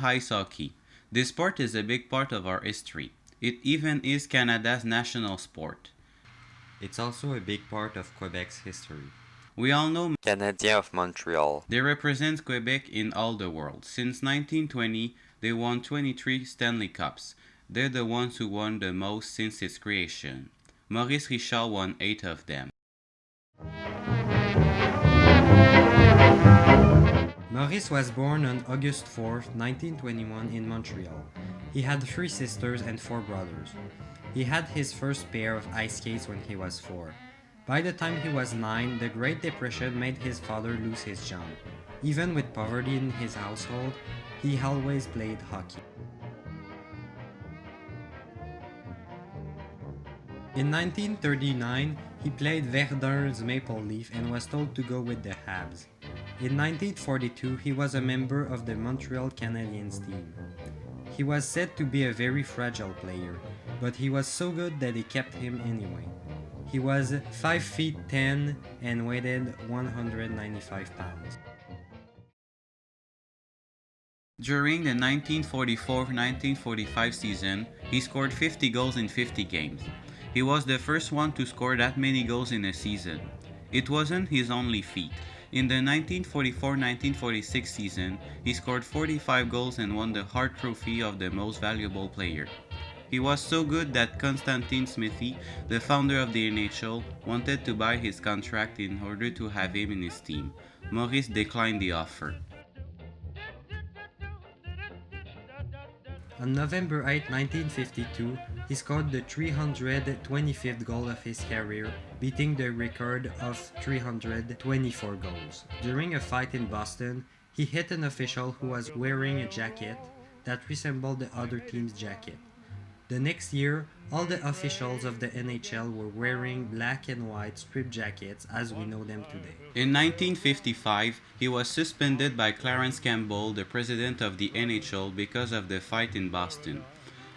ice hockey. This sport is a big part of our history. It even is Canada's national sport. It's also a big part of Quebec's history. We all know Canadien of Montreal. they represent Quebec in all the world. Since 1920, they won 23 Stanley Cups. They're the ones who won the most since its creation. Maurice Richard won 8 of them. Maurice was born on August 4, 1921 in Montreal. He had 3 sisters and 4 brothers. He had his first pair of ice skates when he was 4. By the time he was 9, the Great Depression made his father lose his job. Even with poverty in his household, he always played hockey. In 1939, he played Verdun's Maple Leaf and was told to go with the Habs. In 1942, he was a member of the Montreal Canadiens team. He was said to be a very fragile player, but he was so good that they kept him anyway. He was 5 feet 10 and weighed 195 pounds. During the 1944-1945 season, he scored 50 goals in 50 games. He was the first one to score that many goals in a season. It wasn't his only feat. In the 1944-1946 season, he scored 45 goals and won the Hart Trophy of the Most Valuable Player. He was so good that Constantine Smithy, the founder of the NHL, wanted to buy his contract in order to have him in his team. Maurice declined the offer. On November 8, 1952, he scored the 325th goal of his career, beating the record of 324 goals. During a fight in Boston, he hit an official who was wearing a jacket that resembled the other team's jacket. The next year, all the officials of the NHL were wearing black and white strip jackets as we know them today. In 1955, he was suspended by Clarence Campbell, the president of the NHL, because of the fight in Boston.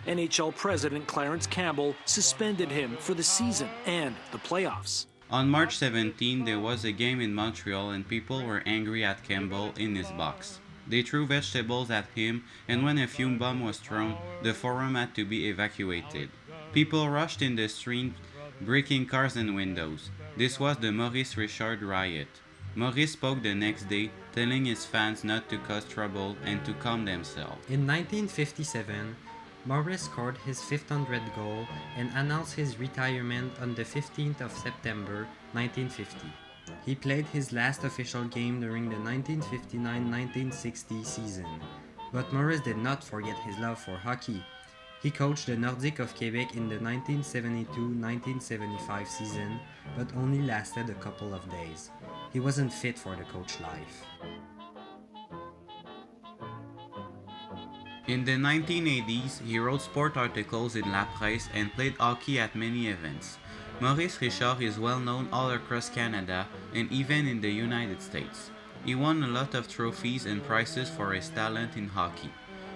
NHL President Clarence Campbell suspended him for the season and the playoffs. On March 17, there was a game in Montreal and people were angry at Campbell in his box. They threw vegetables at him, and when a fume bomb was thrown, the forum had to be evacuated. People rushed in the street, breaking cars and windows. This was the Maurice Richard riot. Maurice spoke the next day, telling his fans not to cause trouble and to calm themselves. In 1957, Maurice scored his 500th goal and announced his retirement on the 15th of September 1950. He played his last official game during the 1959-1960 season, but Maurice did not forget his love for hockey. He coached the Nordiques of Quebec in the 1972-1975 season, but only lasted a couple of days. He wasn't fit for the coach life. In the 1980s, he wrote sport articles in La Presse and played hockey at many events. Maurice Richard is well known all across Canada and even in the United States. He won a lot of trophies and prizes for his talent in hockey.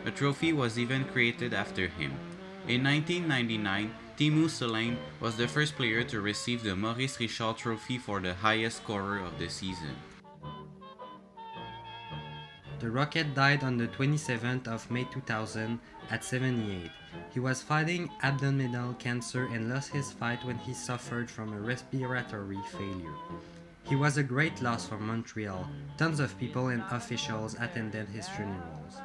A trophy was even created after him. In 1999, Teemu Selanne was the first player to receive the Maurice Richard Trophy for the highest scorer of the season. The Rocket died on the 27th of May 2000 at 78. He was fighting abdominal cancer and lost his fight when he suffered from a respiratory failure. He was a great loss for Montreal. Tons of people and officials attended his funerals.